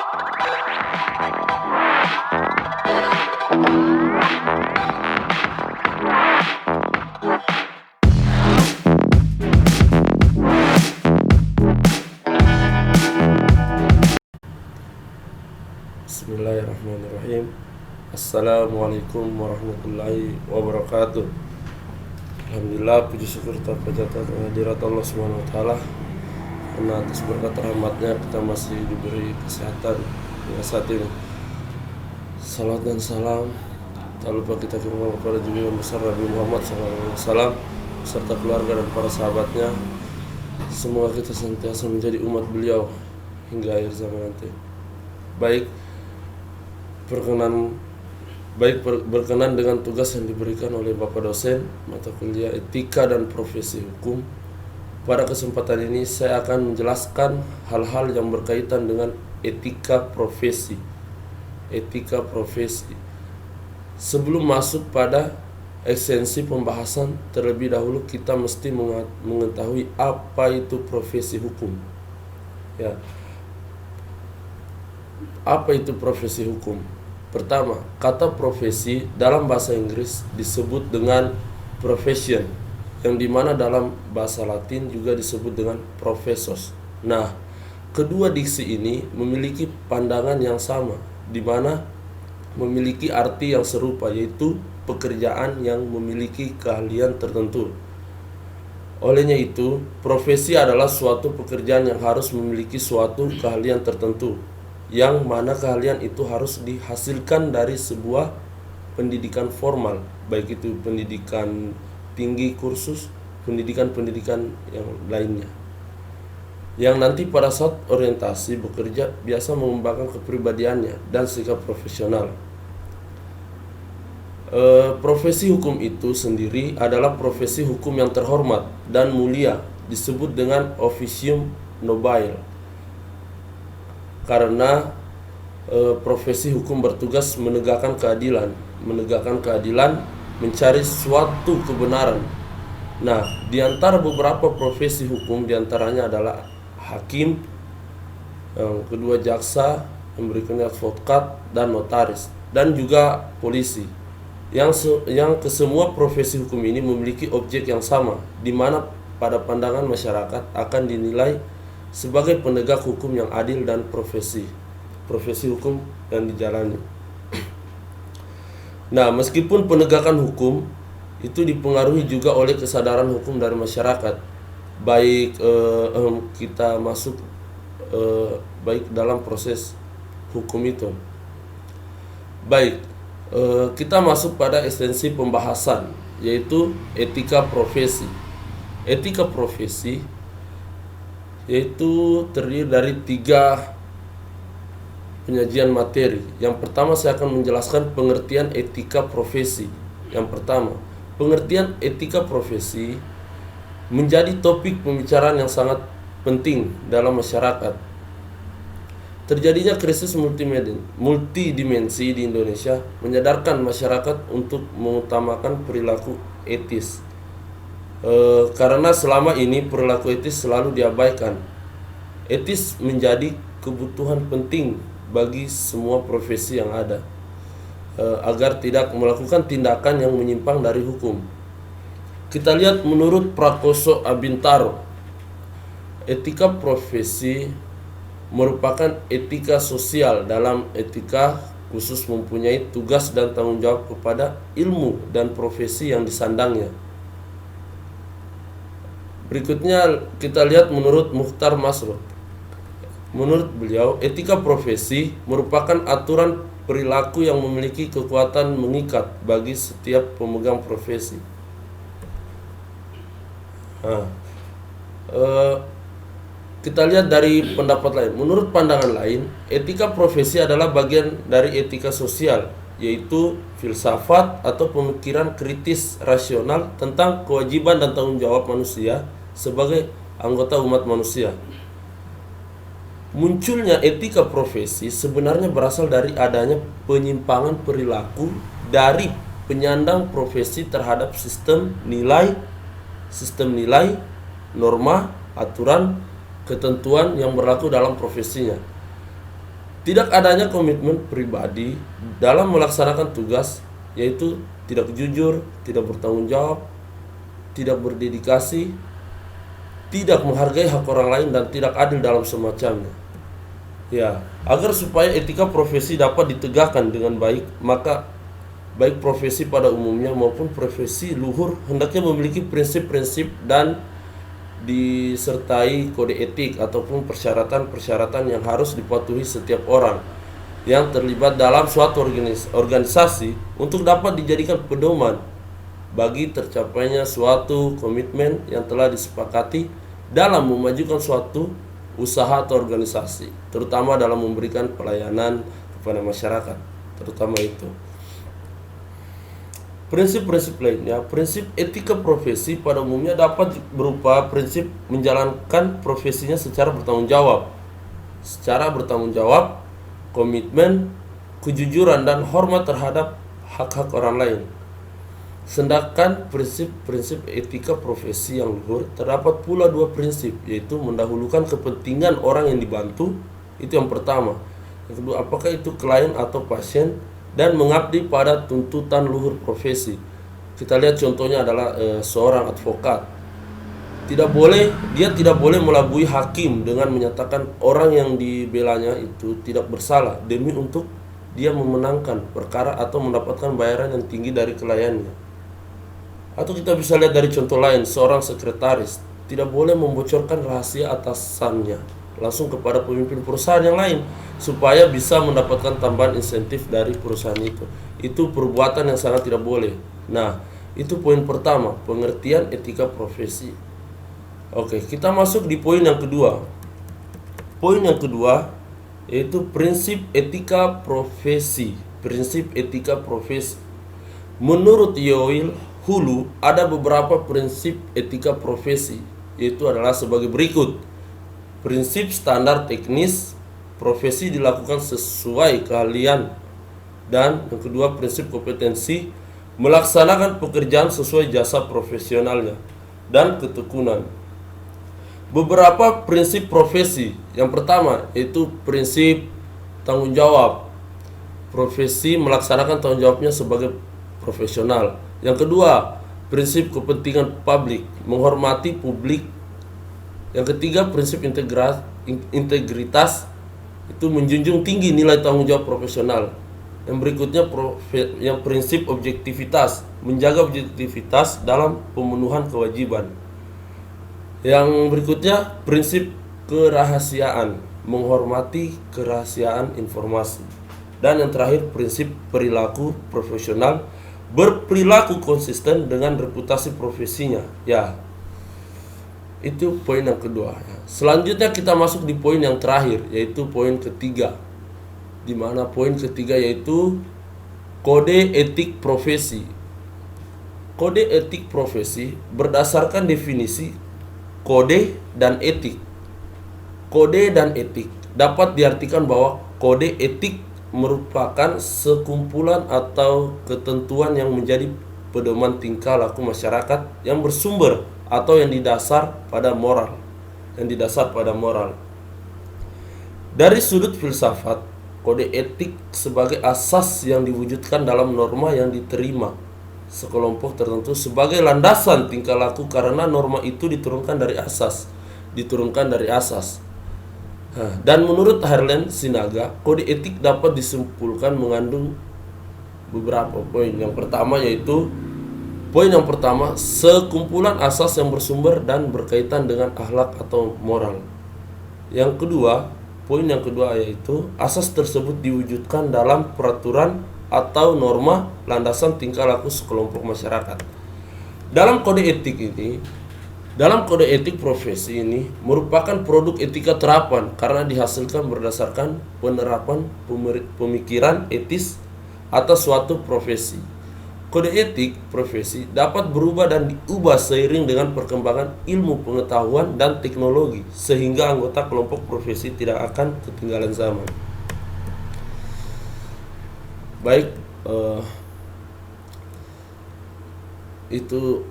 Bismillahirrahmanirrahim. Assalamualaikum warahmatullahi wabarakatuh. Alhamdulillah, puji syukur terpanjatkan kehadirat Allah Subhanahu wa taala. Karena atas berkat rahmatnya kita masih diberi kesehatan hingga saat ini. Salat dan salam tak lupa kita kirimkan kepada junjungan besar Nabi Muhammad SAW serta keluarga dan para sahabatnya. Semoga kita senantiasa menjadi umat beliau hingga akhir zaman nanti. Berkenan dengan tugas yang diberikan oleh Bapak dosen mata kuliah Etika dan Profesi Hukum. Pada kesempatan ini saya akan menjelaskan hal-hal yang berkaitan dengan etika profesi. Etika profesi. Sebelum masuk pada esensi pembahasan, terlebih dahulu kita mesti mengetahui apa itu profesi hukum. Ya. Apa itu profesi hukum? Pertama, kata profesi dalam bahasa Inggris disebut dengan profession, yang dimana dalam bahasa Latin juga disebut dengan professos. Nah, kedua diksi ini memiliki pandangan yang sama, di mana memiliki arti yang serupa, yaitu pekerjaan yang memiliki keahlian tertentu. Olehnya itu, profesi adalah suatu pekerjaan yang harus memiliki suatu keahlian tertentu, yang mana keahlian itu harus dihasilkan dari sebuah pendidikan formal, baik itu pendidikan tinggi kursus, pendidikan yang lainnya, yang nanti pada saat orientasi bekerja biasa mengembangkan kepribadiannya dan sikap profesional. Profesi hukum itu sendiri adalah profesi hukum yang terhormat dan mulia, disebut dengan officium nobile. Karena profesi hukum bertugas menegakkan keadilan, mencari suatu kebenaran. Nah, di antara beberapa profesi hukum, diantaranya adalah hakim, yang kedua jaksa, yang berikutnya advokat dan notaris, dan juga polisi. Yang kesemua profesi hukum ini memiliki objek yang sama, di mana pada pandangan masyarakat akan dinilai sebagai penegak hukum yang adil dan profesi hukum yang dijalani. Nah, meskipun penegakan hukum itu dipengaruhi juga oleh kesadaran hukum dari masyarakat, baik kita masuk baik dalam proses hukum itu. Kita masuk pada esensi pembahasan, yaitu etika profesi. Etika profesi yaitu terdiri dari 3 penyajian materi. Yang pertama, saya akan menjelaskan pengertian etika profesi. Yang pertama, pengertian etika profesi menjadi topik pembicaraan yang sangat penting dalam masyarakat. Terjadinya krisis multidimensi di Indonesia menyadarkan masyarakat untuk mengutamakan perilaku etis. Karena selama ini perilaku etis selalu diabaikan. Etis menjadi kebutuhan penting bagi semua profesi yang ada, agar tidak melakukan tindakan yang menyimpang dari hukum. Kita lihat menurut Prakoso Abintaro, etika profesi merupakan etika sosial. Dalam etika khusus mempunyai tugas dan tanggung jawab kepada ilmu dan profesi yang disandangnya. Berikutnya kita lihat menurut Mukhtar Masrur. Menurut beliau, etika profesi merupakan aturan perilaku yang memiliki kekuatan mengikat bagi setiap pemegang profesi. Kita lihat dari pendapat lain. Menurut pandangan lain, etika profesi adalah bagian dari etika sosial, yaitu filsafat atau pemikiran kritis rasional tentang kewajiban dan tanggung jawab manusia sebagai anggota umat manusia. Munculnya etika profesi sebenarnya berasal dari adanya penyimpangan perilaku dari penyandang profesi terhadap sistem nilai, norma, aturan, ketentuan yang berlaku dalam profesinya. Tidak adanya komitmen pribadi dalam melaksanakan tugas, yaitu tidak jujur, tidak bertanggung jawab, tidak berdedikasi, tidak menghargai hak orang lain, dan tidak adil dalam semacamnya. Ya, agar supaya etika profesi dapat ditegakkan dengan baik, maka baik profesi pada umumnya maupun profesi luhur hendaknya memiliki prinsip-prinsip dan disertai kode etik ataupun persyaratan-persyaratan yang harus dipatuhi setiap orang yang terlibat dalam suatu organisasi untuk dapat dijadikan pedoman bagi tercapainya suatu komitmen yang telah disepakati dalam memajukan suatu usaha atau organisasi, terutama dalam memberikan pelayanan kepada masyarakat, terutama itu. Prinsip-prinsip lainnya, prinsip etika profesi pada umumnya dapat berupa prinsip menjalankan profesinya secara bertanggung jawab. Secara bertanggung jawab, komitmen, kejujuran, dan hormat terhadap hak-hak orang lain. Sedangkan prinsip-prinsip etika profesi yang luhur terdapat pula dua prinsip, yaitu mendahulukan kepentingan orang yang dibantu, itu yang pertama. Yang kedua, apakah itu klien atau pasien, dan mengabdi pada tuntutan luhur profesi. Kita lihat contohnya adalah seorang advokat. Dia tidak boleh melabui hakim dengan menyatakan orang yang dibelanya itu tidak bersalah demi untuk dia memenangkan perkara atau mendapatkan bayaran yang tinggi dari kliennya. Atau kita bisa lihat dari contoh lain, seorang sekretaris tidak boleh membocorkan rahasia atasannya langsung kepada pemimpin perusahaan yang lain supaya bisa mendapatkan tambahan insentif dari perusahaan itu. Itu perbuatan yang sangat tidak boleh. Nah, itu poin pertama, pengertian etika profesi. Oke, kita masuk di poin yang kedua. Poin yang kedua yaitu prinsip etika profesi. Prinsip etika profesi. Menurut Yoel Hulu, ada beberapa prinsip etika profesi, yaitu adalah sebagai berikut. Prinsip standar teknis profesi dilakukan sesuai keahlian, dan yang kedua prinsip kompetensi melaksanakan pekerjaan sesuai jasa profesionalnya dan ketekunan. Beberapa prinsip profesi. Yang pertama yaitu prinsip tanggung jawab. Profesi melaksanakan tanggung jawabnya sebagai profesional. Yang kedua, prinsip kepentingan publik, menghormati publik. Yang ketiga, prinsip integritas, itu menjunjung tinggi nilai tanggung jawab profesional. Yang berikutnya yang prinsip objektivitas, menjaga objektivitas dalam pemenuhan kewajiban. Yang berikutnya prinsip kerahasiaan, menghormati kerahasiaan informasi. Dan yang terakhir prinsip perilaku profesional, berperilaku konsisten dengan reputasi profesinya. Ya, itu poin yang kedua. Selanjutnya kita masuk di poin yang terakhir, yaitu poin ketiga. Di mana poin ketiga yaitu kode etik profesi. Kode etik profesi berdasarkan definisi kode dan etik. Kode dan etik dapat diartikan bahwa kode etik merupakan sekumpulan atau ketentuan yang menjadi pedoman tingkah laku masyarakat yang bersumber atau yang didasar pada moral. Dari sudut filsafat, kode etik sebagai asas yang diwujudkan dalam norma yang diterima sekelompok tertentu sebagai landasan tingkah laku, karena norma itu diturunkan dari asas. Dan menurut Harlan Sinaga, kode etik dapat disimpulkan mengandung beberapa poin. Yang pertama, sekumpulan asas yang bersumber dan berkaitan dengan akhlak atau moral. Poin yang kedua yaitu asas tersebut diwujudkan dalam peraturan atau norma landasan tingkah laku sekelompok masyarakat. Dalam kode etik profesi ini merupakan produk etika terapan karena dihasilkan berdasarkan penerapan pemikiran etis atas suatu profesi. Kode etik profesi dapat berubah dan diubah seiring dengan perkembangan ilmu pengetahuan dan teknologi, sehingga anggota kelompok profesi tidak akan ketinggalan zaman. Baik, itu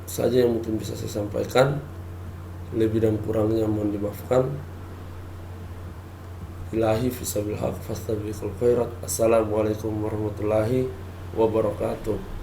saja yang mungkin bisa saya sampaikan. Lebih dan kurangnya mohon dimaafkan. ilahi fisabil haq fastabiqul khairat. Assalamualaikum warahmatullahi wabarakatuh.